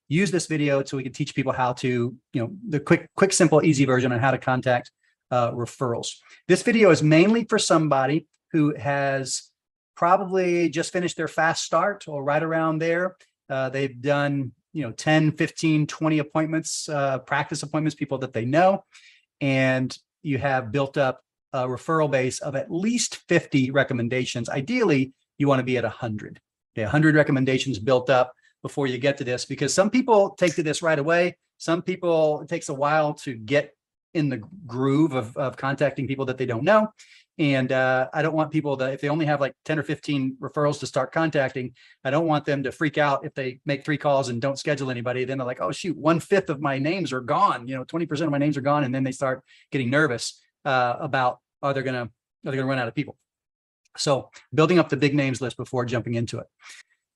use this video so we can teach people how to, the quick, simple, easy version on how to contact referrals. This video is mainly for somebody who has probably just finished their fast start or right around there. They've done, 10, 15, 20 appointments, practice appointments, people that they know, and you have built up a referral base of at least 50 recommendations. Ideally, you want to be at 100. 100 recommendations built up before you get to this, because some people take to this right away. Some people, it takes a while to get in the groove of contacting people that they don't know. And I don't want people that, if they only have like 10 or 15 referrals to start contacting, I don't want them to freak out if they make 3 calls and don't schedule anybody. Then they're like, oh shoot, 1/5 of my names are gone. 20% of my names are gone. And then they start getting nervous about, are they gonna run out of people? So building up the big names list before jumping into it.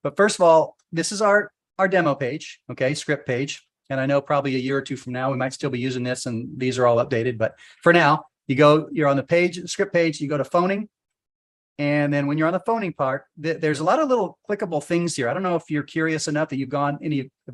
But first of all, this is our demo page, okay, script page. And I know probably a year or two from now, we might still be using this and these are all updated. But for now, you're on the page, script page, you go to phoning. And then when you're on the phoning part, there's a lot of little clickable things here. I don't know if you're curious enough that you've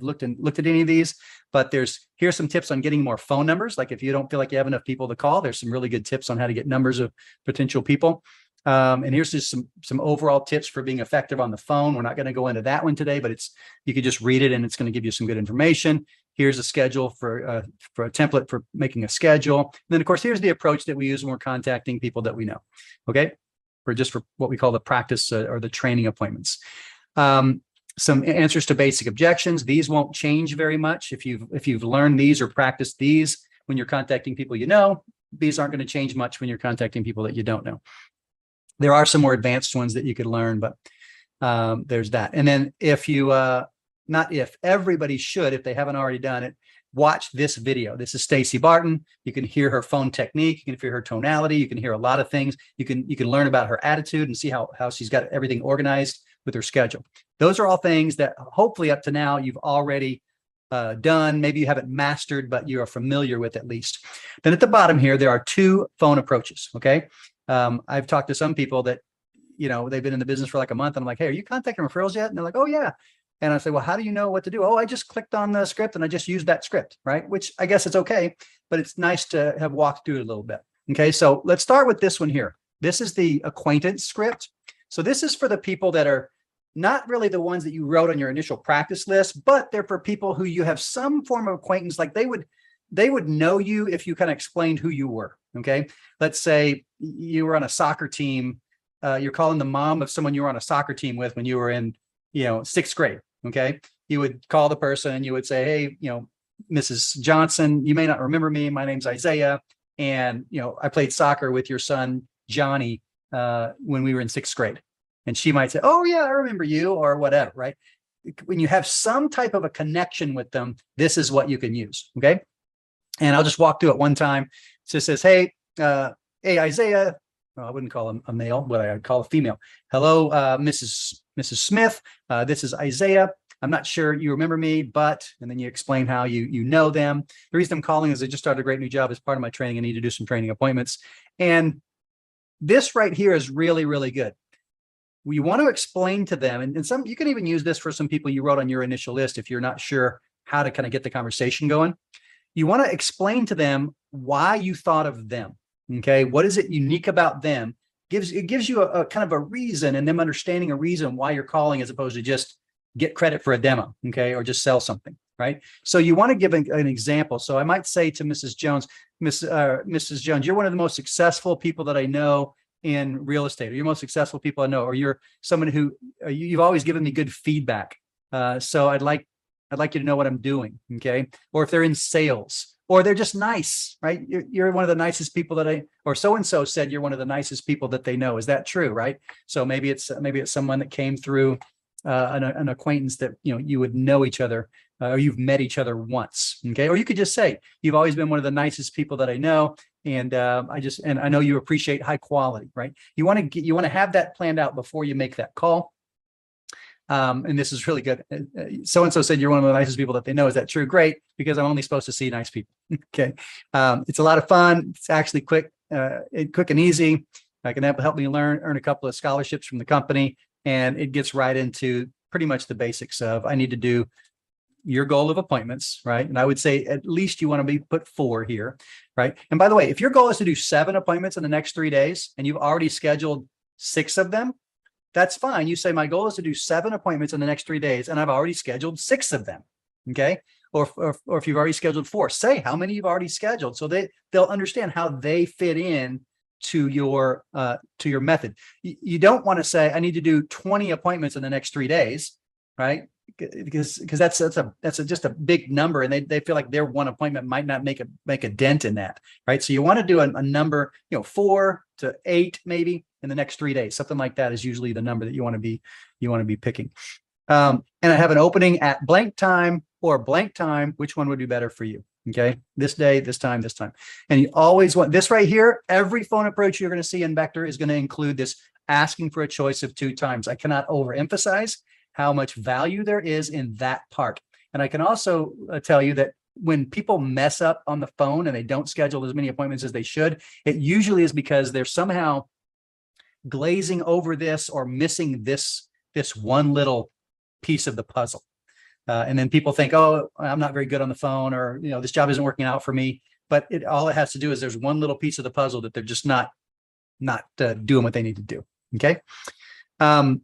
looked at any of these, but here's some tips on getting more phone numbers. Like if you don't feel like you have enough people to call, there's some really good tips on how to get numbers of potential people. And here's just some overall tips for being effective on the phone. We're not going to go into that one today, but you can just read it and it's going to give you some good information. Here's a schedule for a template for making a schedule. And then of course, here's the approach that we use when we're contacting people that we know. Okay. For what we call the practice or the training appointments. Some answers to basic objections. These won't change very much. If you've learned these or practiced these when you're contacting people you know, these aren't going to change much when you're contacting people that you don't know. There are some more advanced ones that you could learn, but there's that. And then everybody should, if they haven't already done it, watch this video. This is Stacy Barton. You can hear her phone technique. You can hear her tonality. You can hear a lot of things. You can learn about her attitude and see how she's got everything organized with her schedule. Those are all things that hopefully up to now you've already done. Maybe you haven't mastered, but you are familiar with at least. Then at the bottom here, there are 2 phone approaches. Okay. I've talked to some people that, they've been in the business for like a month and I'm like, hey, are you contacting referrals yet? And they're like, oh yeah. And I say, well, how do you know what to do? Oh, I just clicked on the script and I just used that script, right? Which I guess it's okay, but it's nice to have walked through it a little bit. Okay, so let's start with this one here. This is the acquaintance script. So this is for the people that are not really the ones that you wrote on your initial practice list, but they're for people who you have some form of acquaintance, like they would know you if you kind of explained who you were. Okay, let's say you were on a soccer team. You're calling the mom of someone you were on a soccer team with when you were in 6th grade. Okay. You would call the person and you would say, hey, Mrs. Johnson, you may not remember me. My name's Isaiah. And, I played soccer with your son, Johnny, when we were in 6th grade. And she might say, oh yeah, I remember you or whatever, right? When you have some type of a connection with them, this is what you can use. Okay. And I'll just walk through it one time. So it says, hey, Isaiah. Well, I wouldn't call him a male, but I'd call a female. Hello, Mrs. Smith. This is Isaiah. I'm not sure you remember me, but, and then you explain how you know them. The reason I'm calling is I just started a great new job as part of my training. I need to do some training appointments. And this right here is really, really good. You want to explain to them, and you can even use this for some people you wrote on your initial list if you're not sure how to kind of get the conversation going. You want to explain to them why you thought of them. Okay, what is it unique about them? It gives you a kind of a reason and them understanding a reason why you're calling as opposed to just get credit for a demo, okay, or just sell something, right? So you want to give an example. So I might say to Mrs. Jones, Mrs. Jones, you're one of the most successful people that I know in real estate, or you're most successful people I know, or you're someone who you've always given me good feedback. So I'd like you to know what I'm doing, okay? Or if they're in sales, or they're just nice, right? You're one of the nicest people or so-and-so said you're one of the nicest people that they know. Is that true, right? So maybe it's someone that came through an acquaintance that, you would know each other, or you've met each other once, okay? Or you could just say, you've always been one of the nicest people that I know. And I know you appreciate high quality, right? You want to have that planned out before you make that call. And this is really good. So-and-so said you're one of the nicest people that they know. Is that true? Great, because I'm only supposed to see nice people. Okay. It's a lot of fun. It's actually quick and easy. I can help me earn a couple of scholarships from the company. And it gets right into pretty much the basics of, I need to do your goal of appointments, right? And I would say at least you want to be put 4 here, right? And by the way, if your goal is to do 7 appointments in the next 3 days and you've already scheduled 6 of them, that's fine. You say, my goal is to do 7 appointments in the next 3 days, and I've already scheduled 6 of them. Okay. Or if you've already scheduled 4, say how many you've already scheduled, so they'll understand how they fit in to your method. You don't want to say, I need to do 20 appointments in the next 3 days, right? Because that's just a big number, and they feel like their one appointment might not make a dent in that, right? So you want to do a number, 4 to 8 maybe in the next 3 days. Something like that is usually the number that you want to be picking. And I have an opening at blank time or blank time. Which one would be better for you? Okay, this day, this time, this time. And you always want this right here. Every phone approach you're going to see in Vector is going to include this asking for a choice of 2 times. I cannot overemphasize how much value there is in that part. And I can also tell you that when people mess up on the phone and they don't schedule as many appointments as they should, it usually is because they're somehow glazing over this or missing this one little piece of the puzzle. And then people think, oh, I'm not very good on the phone, or, this job isn't working out for me. But all it has to do is there's one little piece of the puzzle that they're just not doing what they need to do. Okay. All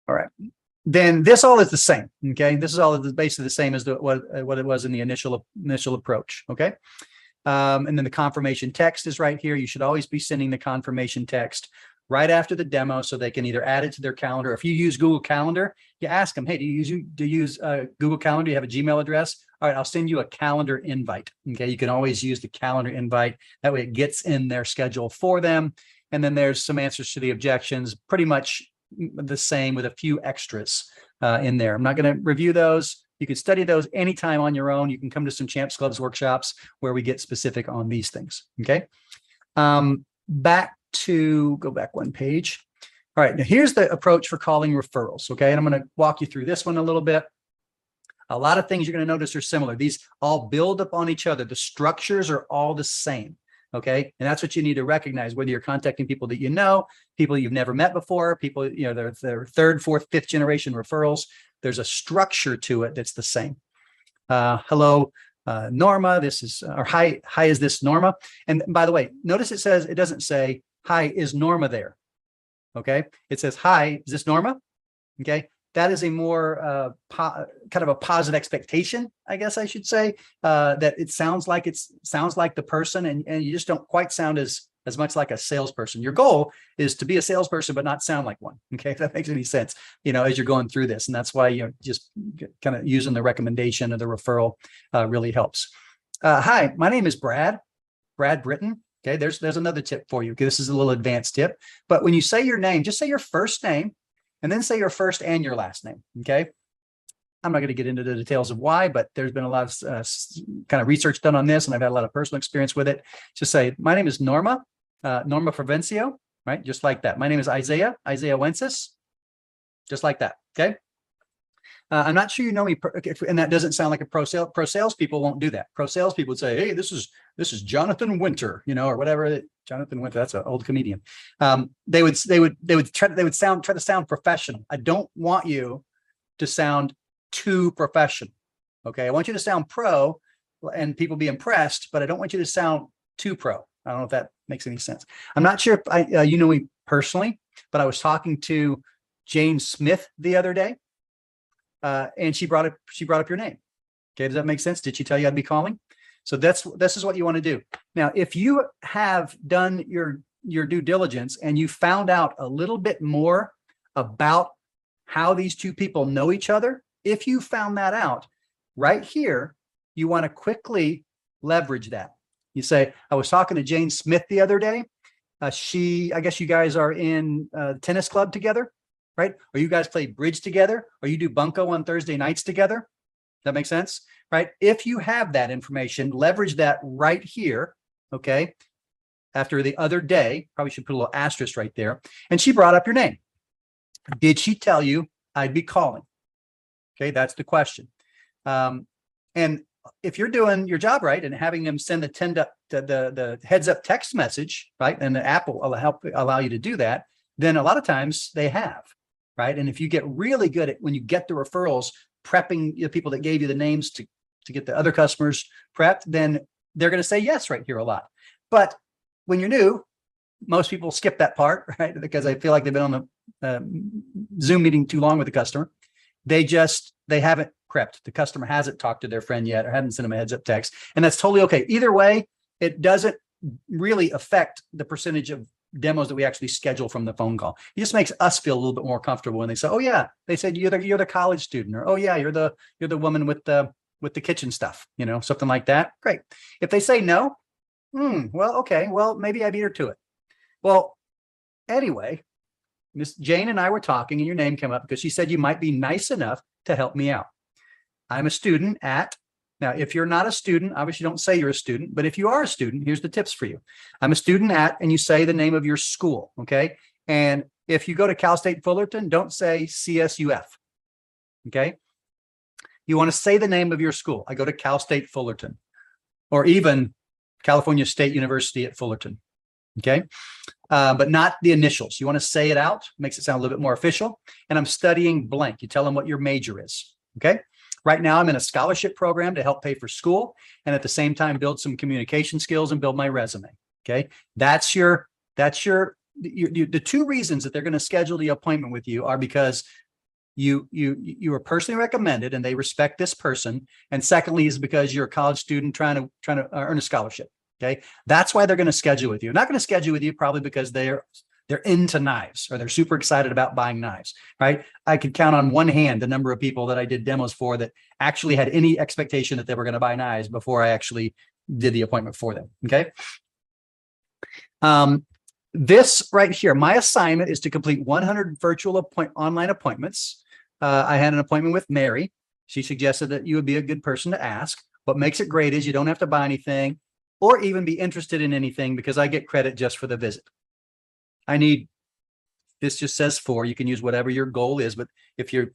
right. Then this all is the same. Okay. This is all basically the same as what it was in the initial approach. Okay. And then the confirmation text is right here. You should always be sending the confirmation text right after the demo, so they can either add it to their calendar. If you use Google Calendar, you ask them, hey, do you use Google Calendar? Do you have a Gmail address? All right, I'll send you a calendar invite. Okay, you can always use the calendar invite. That way it gets in their schedule for them. And then there's some answers to the objections, pretty much the same with a few extras in there. I'm not going to review those. You can study those anytime on your own. You can come to some Champs Clubs workshops where we get specific on these things. Okay, go back one page. All right, now here's the approach for calling referrals. Okay, and I'm going to walk you through this one a little bit. A lot of things you're going to notice are similar. These all build upon each other. The structures are all the same. Okay, and that's what you need to recognize, whether you're contacting people that people you've never met before, people, they're 3rd, 4th, 5th generation referrals. There's a structure to it that's the same. Hello, Norma, this is, or hi, is this Norma? And by the way, notice it doesn't say, hi, is Norma there? Okay, it says, hi, is this Norma? Okay, that is a more kind of a positive expectation, I guess I should say, that it sounds like the person, and you just don't quite sound as much like a salesperson. Your goal is to be a salesperson, but not sound like one. Okay, if that makes any sense, as you're going through this. And that's why, just kind of using the recommendation or the referral really helps. Hi, my name is Brad Britton. Okay, there's another tip for you. Okay, this is a little advanced tip. But when you say your name, just say your first name and then say your first and your last name. Okay, I'm not going to get into the details of why, but there's been a lot of kind of research done on this, and I've had a lot of personal experience with it. Just say, my name is Norma Provencio, right? Just like that. My name is Isaiah Wences, just like that. Okay. I'm not sure you know me, and that doesn't sound like a pro sales people won't do that. Pro sales people would say, hey, this is Jonathan Winter, or whatever. Jonathan Winter, that's an old comedian. They would try to sound professional. I don't want you to sound too professional. Okay, I want you to sound pro and people be impressed, but I don't want you to sound too pro. I don't know if that makes any sense. I'm not sure if you know me personally, but I was talking to Jane Smith the other day. And she brought up your name. Okay, does that make sense? Did she tell you I'd be calling? So this is what you want to do. Now, if you have done your due diligence and you found out a little bit more about how these two people know each other, if you found that out right here, you want to quickly leverage that. You say, I was talking to Jane Smith the other day. I guess you guys are in tennis club together, right? Or you guys play bridge together, or you do bunco on Thursday nights together. That makes sense, right? If you have that information, leverage that right here, okay? After the other day, probably should put a little asterisk right there. And she brought up your name. Did she tell you I'd be calling? Okay, that's the question. And if you're doing your job right and having them send the heads up text message, right? And the app will allow you to do that, then a lot of times they have. right? And if you get really good at when you get the referrals, prepping the people that gave you the names to get the other customers prepped, then they're going to say yes right here a lot. But when you're new, most people skip that part, right? Because I feel like they've been on the Zoom meeting too long with the customer. They haven't prepped. The customer hasn't talked to their friend yet or haven't sent them a heads up text. And that's totally okay. Either way, it doesn't really affect the percentage of demos that we actually schedule from the phone call. It just makes us feel a little bit more comfortable when they say, oh yeah, they said you're the college student, or oh yeah, you're the woman with the kitchen stuff, something like that. Great. If they say no, well, okay, well, maybe I beat her to it. Well, anyway, Miss Jane and I were talking and your name came up because she said you might be nice enough to help me out. I'm a student now, if you're not a student, obviously don't say you're a student, but if you are a student, here's the tips for you. I'm a student and you say the name of your school, okay? And if you go to Cal State Fullerton, don't say CSUF, okay? You want to say the name of your school. I go to Cal State Fullerton, or even California State University at Fullerton, okay? But not the initials. You want to say it out, makes it sound a little bit more official. And I'm studying blank. You tell them what your major is, okay? Right now, I'm in a scholarship program to help pay for school and at the same time build some communication skills and build my resume. Okay, that's the two reasons that they're going to schedule the appointment with you are because you are personally recommended and they respect this person, and secondly is because you're a college student trying to earn a scholarship. Okay, that's why they're going to schedule with you. Not going to schedule with you probably because they're into knives or they're super excited about buying knives, right? I could count on one hand the number of people that I did demos for that actually had any expectation that they were going to buy knives before I actually did the appointment for them, okay? This right here, my assignment is to complete 100 virtual online appointments. I had an appointment with Mary. She suggested that you would be a good person to ask. What makes it great is you don't have to buy anything or even be interested in anything because I get credit just for the visit. This just says 4. You can use whatever your goal is, but if you're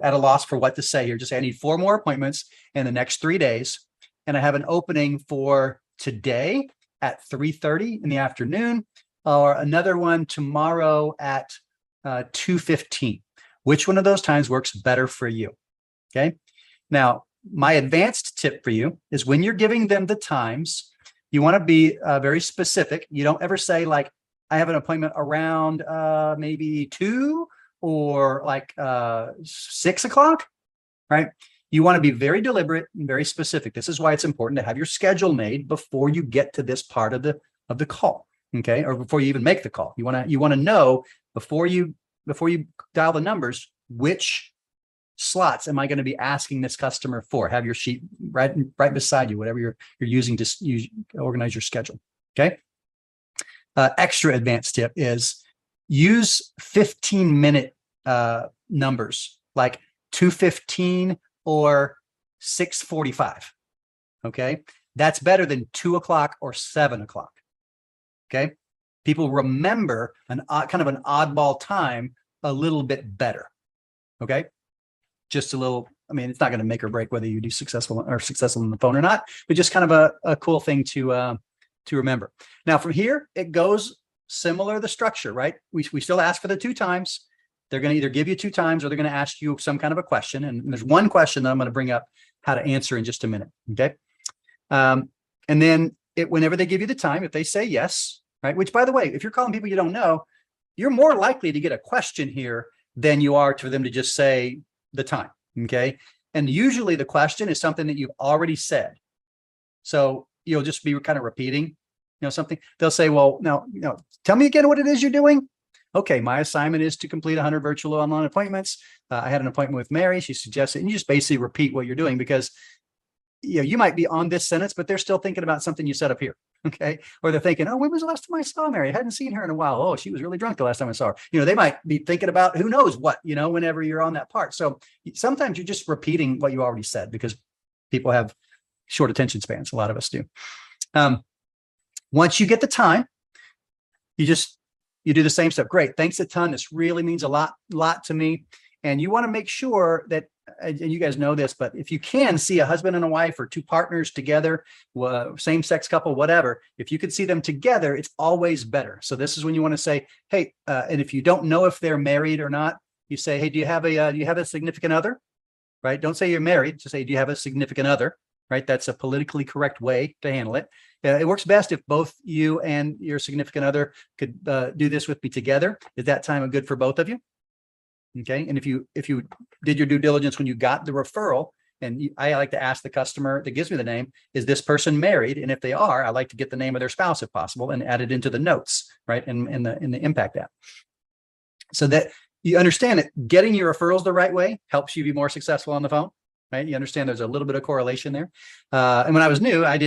at a loss for what to say here, just say I need 4 more appointments in the next 3 days. And I have an opening for today at 3:30 in the afternoon, or another one tomorrow at 2:15. Which one of those times works better for you? Okay. Now, my advanced tip for you is when you're giving them the times, you want to be very specific. You don't ever say like, I have an appointment around maybe 2 or like 6 o'clock, right? You want to be very deliberate and very specific. This is why it's important to have your schedule made before you get to this part of the call, okay? Or before you even make the call. You want to know before you dial the numbers, which slots am I going to be asking this customer for? Have your sheet right beside you, whatever you're using to organize your schedule, okay? Extra advanced tip is use 15-minute numbers like 2:15 or 6:45. Okay, that's better than 2 o'clock or 7 o'clock. Okay, people remember kind of an oddball time a little bit better. Okay, just a little. I mean, it's not going to make or break whether you do successful on the phone or not, but just kind of a cool thing to remember. Now from here, it goes similar, the structure, right? We still ask for the 2 times. They're going to either give you 2 times or they're going to ask you some kind of a question. And there's one question that I'm going to bring up how to answer in just a minute. Okay. And then whenever they give you the time, if they say yes, right? Which by the way, if you're calling people you don't know, you're more likely to get a question here than you are for them to just say the time. Okay. And usually the question is something that you've already said. So you'll just be kind of repeating, something. They'll say, well, now, tell me again what it is you're doing. Okay, my assignment is to complete 100 virtual online appointments. I had an appointment with Mary. She suggested, and you just basically repeat what you're doing because you might be on this sentence, but they're still thinking about something you said up here. Okay. Or they're thinking, oh, when was the last time I saw Mary? I hadn't seen her in a while. Oh, she was really drunk the last time I saw her. They might be thinking about who knows what, whenever you're on that part. So sometimes you're just repeating what you already said because people have short attention spans. A lot of us do. Once you get the time, you do the same stuff. Great. Thanks a ton. This really means a lot to me. And you want to make sure that, and you guys know this, but if you can see a husband and a wife or 2 partners together, same sex couple, whatever, if you could see them together, it's always better. So this is when you want to say, hey, and if you don't know if they're married or not, You say, hey, do you have a significant other? Right? Don't say you're married. Just say, do you have a significant other? Right? That's a politically correct way to handle it. It works best if both you and your significant other could do this with me together. Is that time good for both of you? Okay. And if you did your due diligence when you got the referral, and I like to ask the customer that gives me the name, is this person married? And if they are, I like to get the name of their spouse if possible and add it into the notes, right? In the impact app. So that you understand that getting your referrals the right way helps you be more successful on the phone, right? You understand there's a little bit of correlation there. And when I was new, I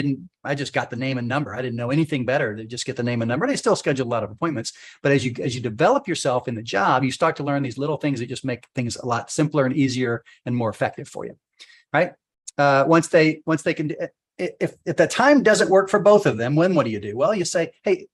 just got the name and number. I didn't know anything better than just get the name and number. And I still schedule a lot of appointments. But as you develop yourself in the job, you start to learn these little things that just make things a lot simpler and easier and more effective for you, right? Once they can, if the time doesn't work for both of them, what do you do? Well, you say, hey,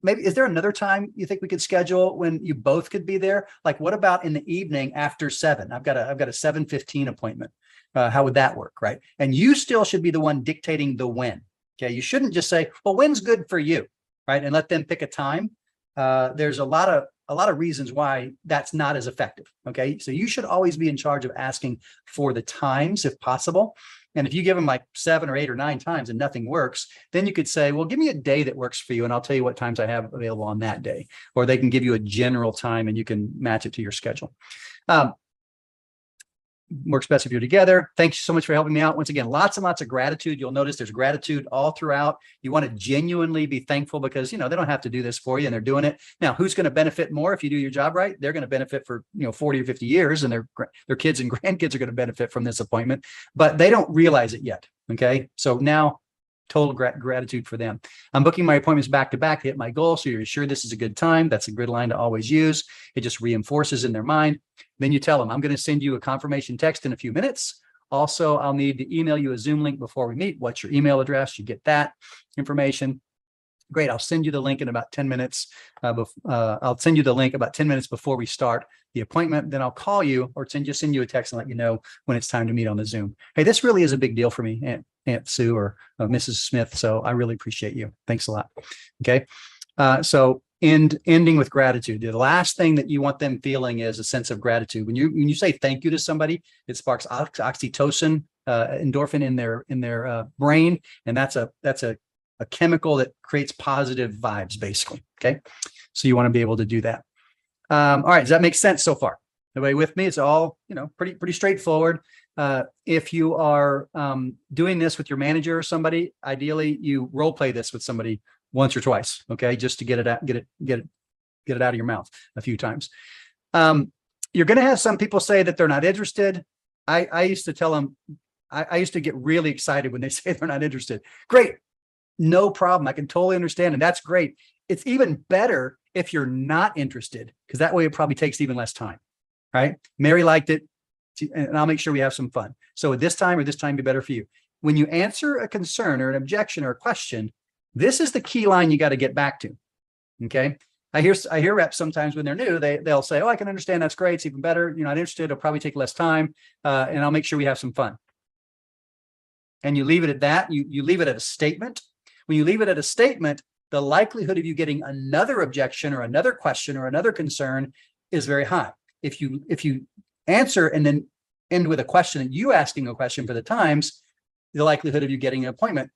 maybe, is there another time you think we could schedule when you both could be there? Like, what about in the evening after 7? I've got a 7:15 appointment. How would that work, right? And you still should be the one dictating the when. Okay, you shouldn't just say, well, when's good for you, right? And let them pick a time. There's a lot of reasons why that's not as effective. Okay, so you should always be in charge of asking for the times if possible. And if you give them like 7 or 8 or 9 times and nothing works, then you could say, well, give me a day that works for you, and I'll tell you what times I have available on that day. Or they can give you a general time and you can match it to your schedule. Works best if you're together. Thanks so much for helping me out. Once again, lots and lots of gratitude. You'll notice there's gratitude all throughout. You want to genuinely be thankful because, they don't have to do this for you and they're doing it. Now, who's going to benefit more if you do your job right? They're going to benefit for, 40 or 50 years, and their kids and grandkids are going to benefit from this appointment, but they don't realize it yet. Okay. So now, total gratitude for them. I'm booking my appointments back to back to hit my goal. So you're sure this is a good time. That's a good line to always use. It just reinforces in their mind. Then you tell them, I'm going to send you a confirmation text in a few minutes. Also, I'll need to email you a Zoom link before we meet. What's your email address? You get that information. Great. I'll send you the link in about 10 minutes. I'll send you the link about 10 minutes before we start the appointment. Then I'll call you or send you a text and let you know when it's time to meet on the Zoom. Hey, this really is a big deal for me, Aunt Sue or Mrs. Smith. So I really appreciate you. Thanks a lot. Okay. So ending with gratitude. The last thing that you want them feeling is a sense of gratitude. When you say thank you to somebody, it sparks oxytocin, endorphin in their brain, and that's a chemical that creates positive vibes, basically. Okay, so you want to be able to do that. All right, does that make sense so far? Everybody with me? It's all pretty straightforward. If you are doing this with your manager or somebody, ideally you role play this with somebody once or twice. Okay, just to get it out of your mouth a few times. You're going to have some people say that they're not interested. I used to tell them, I used to get really excited when they say they're not interested. Great. No problem. I can totally understand. And that's great. It's even better if you're not interested, because that way it probably takes even less time, right? Mary liked it, and I'll make sure we have some fun. So would this time be better for you? When you answer a concern or an objection or a question, this is the key line you got to get back to. Okay. I hear reps sometimes when they're new, they'll say, oh, I can understand. That's great. It's even better. You're not interested. It'll probably take less time. And I'll make sure we have some fun. And you leave it at that. You leave it at a statement. When you leave it at a statement, the likelihood of you getting another objection or another question or another concern is very high. If you answer and then end with a question and you asking a question for the times, the likelihood of you getting an appointment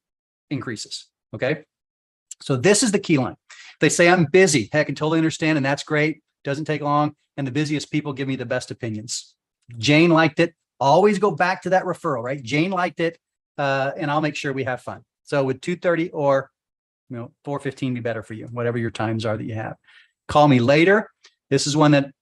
increases. Okay. So this is the key line. They say, I'm busy. Hey, I can totally understand. And that's great. Doesn't take long. And the busiest people give me the best opinions. Jane liked it. Always go back to that referral, right? Jane liked it. And I'll make sure we have fun. So would 2:30 or 4:15 be better for you, whatever your times are that you have. Call me later. This is one that,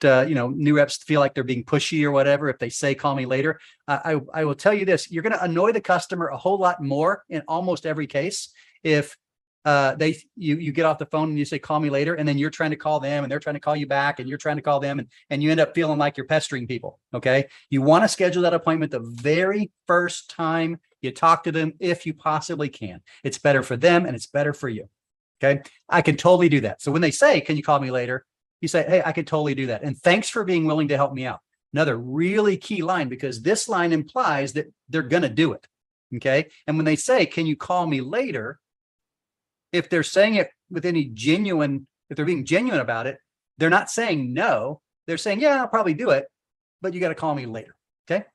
new reps feel like they're being pushy or whatever. If they say, call me later, I will tell you this, you're going to annoy the customer a whole lot more in almost every case. If you get off the phone and you say, call me later, and then you're trying to call them and they're trying to call you back and you're trying to call them and you end up feeling like you're pestering people. Okay. You want to schedule that appointment the very first time you talk to them, if you possibly can. It's better for them and it's better for you. Okay. I can totally do that. So when they say, can you call me later? You say, hey, I could totally do that. And thanks for being willing to help me out. Another really key line, because this line implies that they're going to do it. Okay. And when they say, can you call me later? If they're saying it with if they're being genuine about it, they're not saying no. they're saying, yeah, I'll probably do it, but you got to call me later. Okay.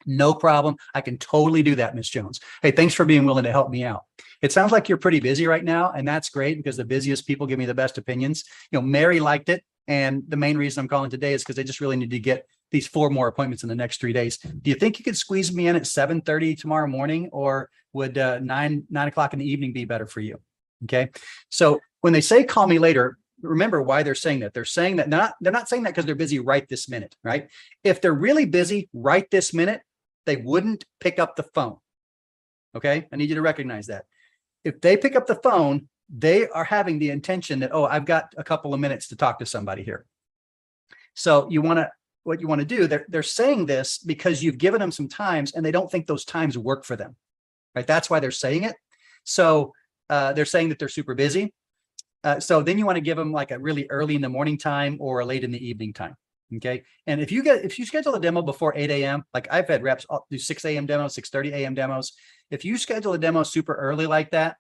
No problem. I can totally do that, Miss Jones. Hey, thanks for being willing to help me out. It sounds like you're pretty busy right now, and that's great because the busiest people give me the best opinions. Mary liked it, and the main reason I'm calling today is because I just really need to get these 4 more appointments in the next 3 days. Do you think you could squeeze me in at 7:30 tomorrow morning, or would 9 o'clock in the evening be better for you? Okay. So when they say call me later, remember why they're saying that. They're saying that they're not saying that because they're busy right this minute, right? If they're really busy right this minute, they wouldn't pick up the phone. Okay. I need you to recognize that. If they pick up the phone, they are having the intention that, oh, I've got a couple of minutes to talk to somebody here. So what you want to do, they're saying this because you've given them some times and they don't think those times work for them, right? That's why they're saying it. So they're saying that they're super busy. So then you want to give them like a really early in the morning time or a late in the evening time. Okay. And if you schedule a demo before 8 a.m., like I've had reps do 6 a.m. demos, 6:30 a.m. demos. If you schedule a demo super early like that,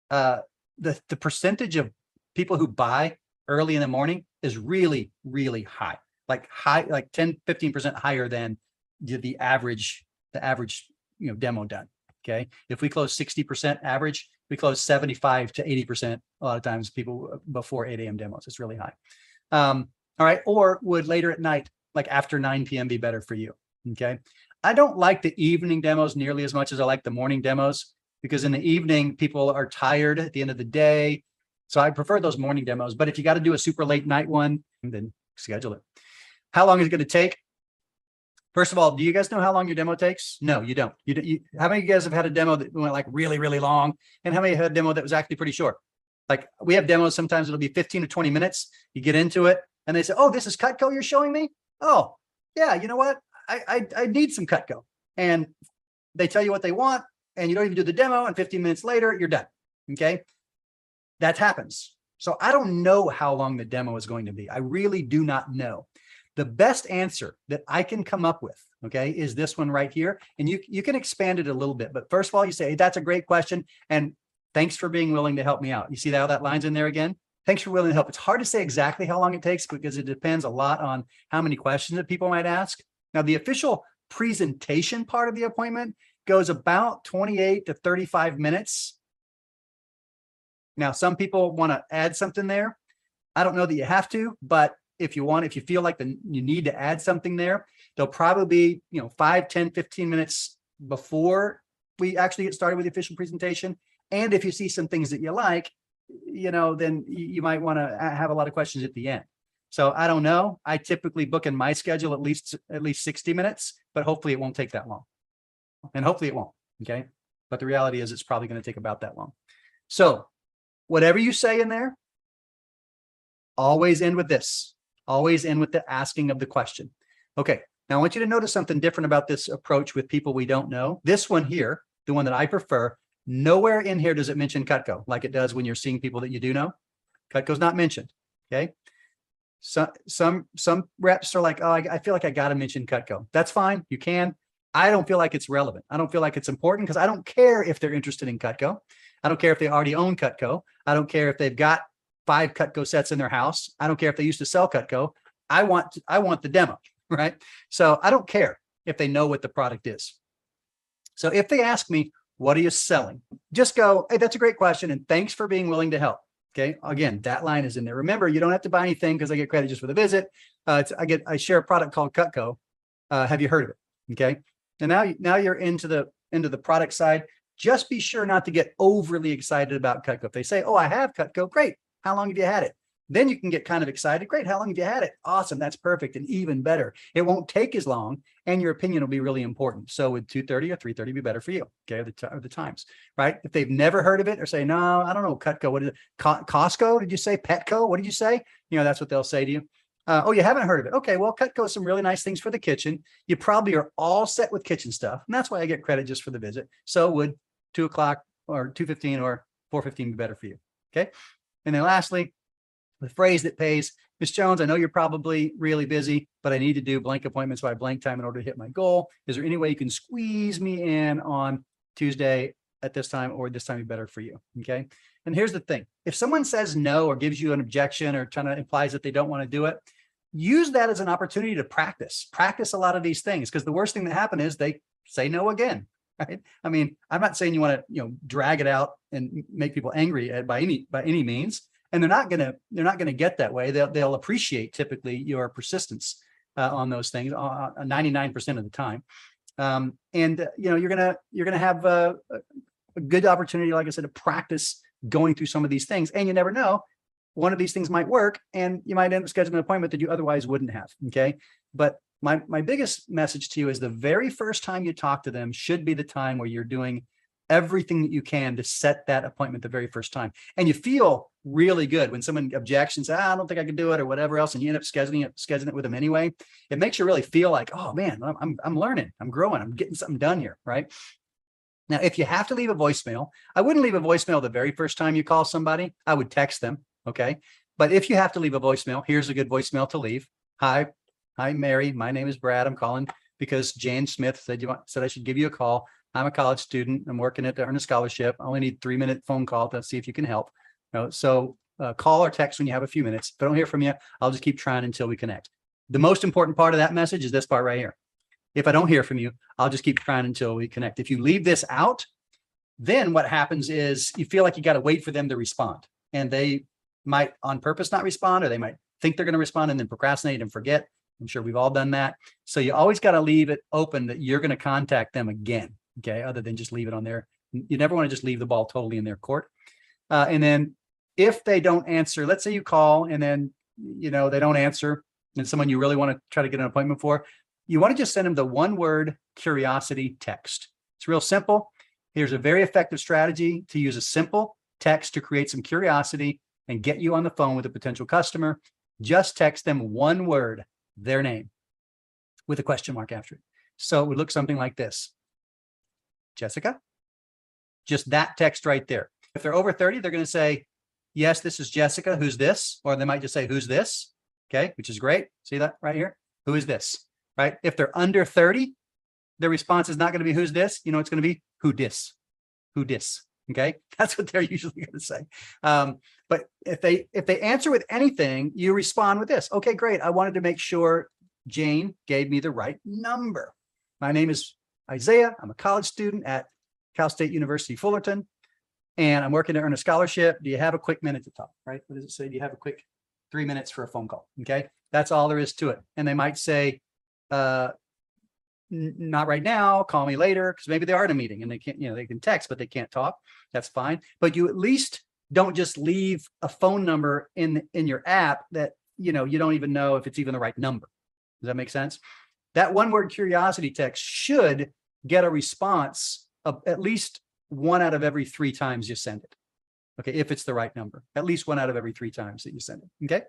the percentage of people who buy early in the morning is really, really high, like 10, 15% higher than the average, demo done. Okay. If we close 60% average, we close 75 to 80% a lot of times people before 8 a.m. demos. It's really high. All right. Or would later at night, like after 9 p.m. be better for you? Okay. I don't like the evening demos nearly as much as I like the morning demos, because in the evening, people are tired at the end of the day. So I prefer those morning demos. But if you got to do a super late night one, then schedule it. How long is it going to take? First of all, do you guys know how long your demo takes? No, you don't. How many of you guys have had a demo that went like really, really long? And how many had a demo that was actually pretty short? Like we have demos, sometimes it'll be 15 to 20 minutes. You get into it and they say, oh, this is Cutco you're showing me? Oh, yeah, you know what? I need some Cutco. And they tell you what they want and you don't even do the demo, and 15 minutes later, you're done. Okay. That happens. So I don't know how long the demo is going to be. I really do not know. The best answer that I can come up with, okay, is this one right here. And you can expand it a little bit. But first of all, you say, hey, that's a great question. And thanks for being willing to help me out. You see how that line's in there again? Thanks for willing to help. It's hard to say exactly how long it takes because it depends a lot on how many questions that people might ask. Now, the official presentation part of the appointment goes about 28 to 35 minutes. Now, some people want to add something there. I don't know that you have to, but if you feel like you need to add something there, they'll probably be, 5, 10, 15 minutes before we actually get started with the official presentation. And if you see some things that you like, then you might want to have a lot of questions at the end. So I don't know. I typically book in my schedule at least 60 minutes, but hopefully it won't take that long. And hopefully it won't. Okay. But the reality is it's probably going to take about that long. So whatever you say in there, always end with this. Always end with the asking of the question. Okay. Now I want you to notice something different about this approach with people we don't know. This one here, the one that I prefer, nowhere in here does it mention Cutco like it does when you're seeing people that you do know. Cutco's not mentioned. Okay. So some reps are like, oh, I feel like I got to mention Cutco. That's fine. You can. I don't feel like it's relevant. I don't feel like it's important because I don't care if they're interested in Cutco. I don't care if they already own Cutco. I don't care if they've got 5 Cutco sets in their house. I don't care if they used to sell Cutco. I want the demo, right? So I don't care if they know what the product is. So if they ask me, what are you selling? Just go, hey, that's a great question. And thanks for being willing to help. Okay. Again, that line is in there. Remember, you don't have to buy anything because I get credit just for the visit. I share a product called Cutco. Have you heard of it? Okay. And now you're into the product side. Just be sure not to get overly excited about Cutco. If they say, oh, I have Cutco, great. How long have you had it? Then you can get kind of excited. Great. How long have you had it? Awesome. That's perfect. And even better, it won't take as long and your opinion will be really important. So would 2:30 or 3:30 be better for you? Okay. Or the times, right? If they've never heard of it or say, no, I don't know, Cutco, what is it? Costco? Did you say Petco? What did you say? That's what they'll say to you. Oh, you haven't heard of it. Okay. Well, Cutco has some really nice things for the kitchen. You probably are all set with kitchen stuff. And that's why I get credit just for the visit. So would 2 o'clock or 2:15 or 4:15 be better for you? Okay. And then lastly, the phrase that pays, Ms. Jones, I know you're probably really busy, but I need to do blank appointments by blank time in order to hit my goal. Is there any way you can squeeze me in on Tuesday at this time, or this time be better for you? Okay. And here's the thing. If someone says no or gives you an objection or implies that they don't want to do it, use that as an opportunity to practice a lot of these things, because the worst thing that happened is they say no again, right? I mean, I'm not saying you want to, drag it out and make people angry by any means, and they're not gonna get that way. They'll appreciate typically your persistence on those things 99% of the time. You're gonna have a good opportunity, like I said, to practice going through some of these things, and you never know, one of these things might work and you might end up scheduling an appointment that you otherwise wouldn't have. Okay. But my biggest message to you is the very first time you talk to them should be the time where you're doing everything that you can to set that appointment the very first time. And you feel really good when someone objects and says, I don't think I can do it or whatever else, and you end up scheduling it with them anyway. It makes you really feel like, oh man, I'm learning, I'm growing, I'm getting something done here, right? Now, if you have to leave a voicemail, I wouldn't leave a voicemail the very first time you call somebody. I would text them. Okay. But if you have to leave a voicemail, here's a good voicemail to leave. Hi, Mary. My name is Brad. I'm calling because Jane Smith said I should give you a call. I'm a college student. I'm working to earn a scholarship. I only need a 3-minute phone call to see if you can help. So call or text when you have a few minutes. If I don't hear from you, I'll just keep trying until we connect. The most important part of that message is this part right here. If I don't hear from you, I'll just keep trying until we connect. If you leave this out, then what happens is you feel like you got to wait for them to respond, and they might on purpose not respond, or they might think they're going to respond and then procrastinate and forget. I'm sure we've all done that. So you always got to leave it open that you're going to contact them again. Okay. Other than just leave it on there. You never want to just leave the ball totally in their court. And then if they don't answer, let's say you call and then, they don't answer, and someone you really want to try to get an appointment for, you want to just send them the one-word curiosity text. It's real simple. Here's a very effective strategy to use a simple text to create some curiosity and get you on the phone with a potential customer. Just text them one word, their name, with a question mark after it. So it would look something like this. Jessica? Just that text right there. If they're over 30, they're going to say, yes, this is Jessica. Who's this? Or they might just say, who's this? Okay, which is great. See that right here? Who is this? Right? If they're under 30, their response is not going to be who's this. It's going to be who dis? Who dis? Okay, that's what they're usually going to say. But if they answer with anything, you respond with this. Okay, great. I wanted to make sure Jane gave me the right number. My name is Isaiah. I'm a college student at Cal State University, Fullerton, and I'm working to earn a scholarship. Do you have a quick minute to talk? Right? What does it say? Do you have a quick 3 minutes for a phone call? Okay, that's all there is to it. And they might say, not right now, call me later, because maybe they are in a meeting and they can't, they can text, but they can't talk. That's fine. But you at least don't just leave a phone number in your app that, you don't even know if it's even the right number. Does that make sense? That one-word curiosity text should get a response of at least 1 out of every 3 times you send it. Okay, if it's the right number, at least 1 out of every 3 times that you send it. Okay.